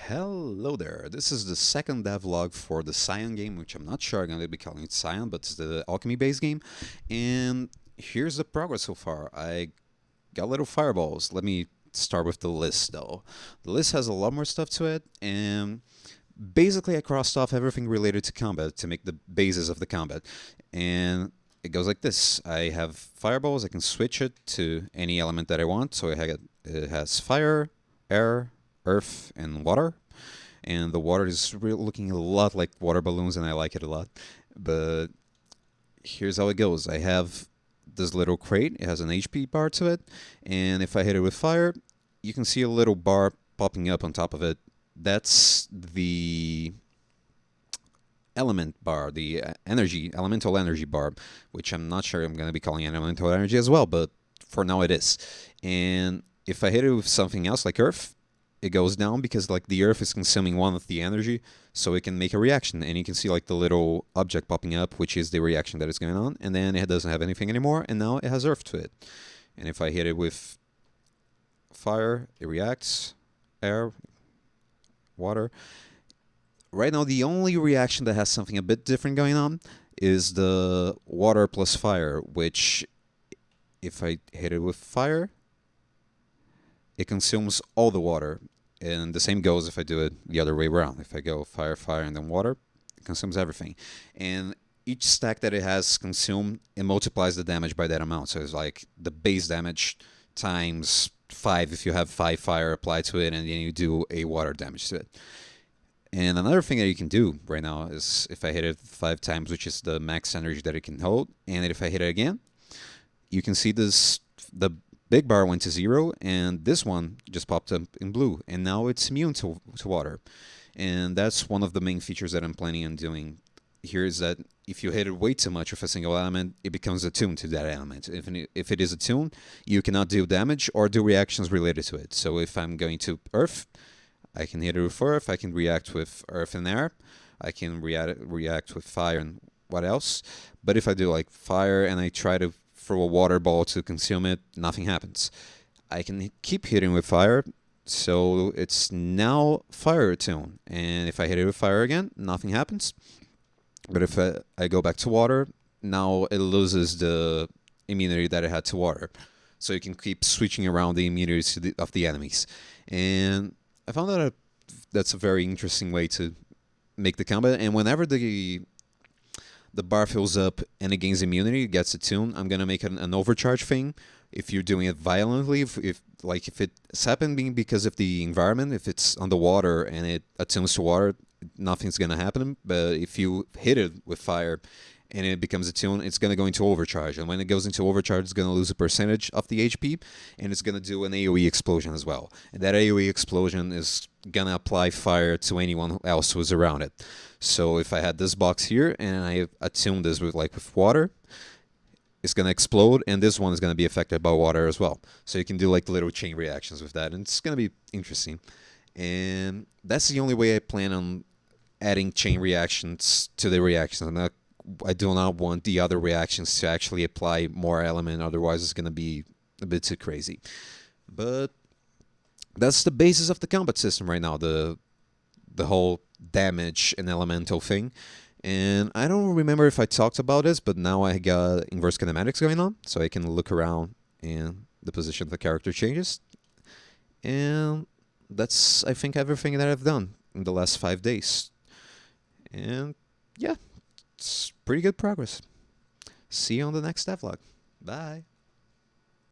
Hello there. This is the second devlog for the Scion game, which I'm not sure I'm going to be calling it Scion, but it's the alchemy based game. And here's the progress so far. I got little fireballs. Let me start with the list though. The list has a lot more stuff to it, and basically I crossed off everything related to combat to make the basis of the combat. And it goes like this. I have fireballs. I can switch it to any element that I want. So it has fire, air, earth, and water. And the water is looking a lot like water balloons, and I like it a lot. But here's how it goes. I have this little crate. It has an HP bar to it, and if I hit it with fire, you can see a little bar popping up on top of it. That's the element bar, the elemental energy bar, which I'm not sure I'm going to be calling elemental energy as well, but for now it is. And if I hit it with something else like earth, it goes down because like the earth is consuming one of the energy, so it can make a reaction, and you can see like the little object popping up, which is the reaction that is going on, and then it doesn't have anything anymore, and now it has earth to it. And if I hit it with fire, it reacts, air, water. Right now, the only reaction that has something a bit different going on is the water plus fire, which if I hit it with fire, it consumes all the water. And the same goes if I do it the other way around. If I go fire, fire, and then water, it consumes everything. And each stack that it has consumed, it multiplies the damage by that amount. So it's like the base damage times 5 if you have 5 fire applied to it, and then you do a water damage to it. And another thing that you can do right now is if I hit it 5 times, which is the max energy that it can hold, and if I hit it again, you can see the big bar went to 0, and this one just popped up in blue, and now it's immune to water. And that's one of the main features that I'm planning on doing here, is that if you hit it way too much with a single element, it becomes attuned to that element. If it is attuned, you cannot do damage or do reactions related to it. So if I'm going to earth, I can hit it with earth, I can react with earth and air, I can react with fire and what else. But if I do like fire and I try to throw a water ball to consume it, nothing happens. I can keep hitting with fire, so it's now fire attuned. And if I hit it with fire again, nothing happens. But if I go back to water, now it loses the immunity that it had to water. So you can keep switching around the immunities of the enemies. And I found that that's a very interesting way to make the combat. And whenever the bar fills up and it gains immunity, it gets attuned, I'm gonna make an overcharge thing. If you're doing it violently, if it's happening because of the environment, if it's on the water and it attunes to water, nothing's gonna happen. But if you hit it with fire and it becomes attuned, it's going to go into overcharge. And when it goes into overcharge, it's going to lose a percentage of the HP, and it's going to do an AoE explosion as well. And that AoE explosion is going to apply fire to anyone else who's around it. So if I had this box here, and I attune this with water, it's going to explode, and this one is going to be affected by water as well. So you can do like little chain reactions with that, and it's going to be interesting. And that's the only way I plan on adding chain reactions to the reactions. I do not want the other reactions to actually apply more element, otherwise it's going to be a bit too crazy. But that's the basis of the combat system right now, the whole damage and elemental thing. And I don't remember if I talked about this, but now I got inverse kinematics going on, so I can look around and the position of the character changes. And that's, I think, everything that I've done in the last 5 days. And yeah, it's pretty good progress. See you on the next devlog. Bye.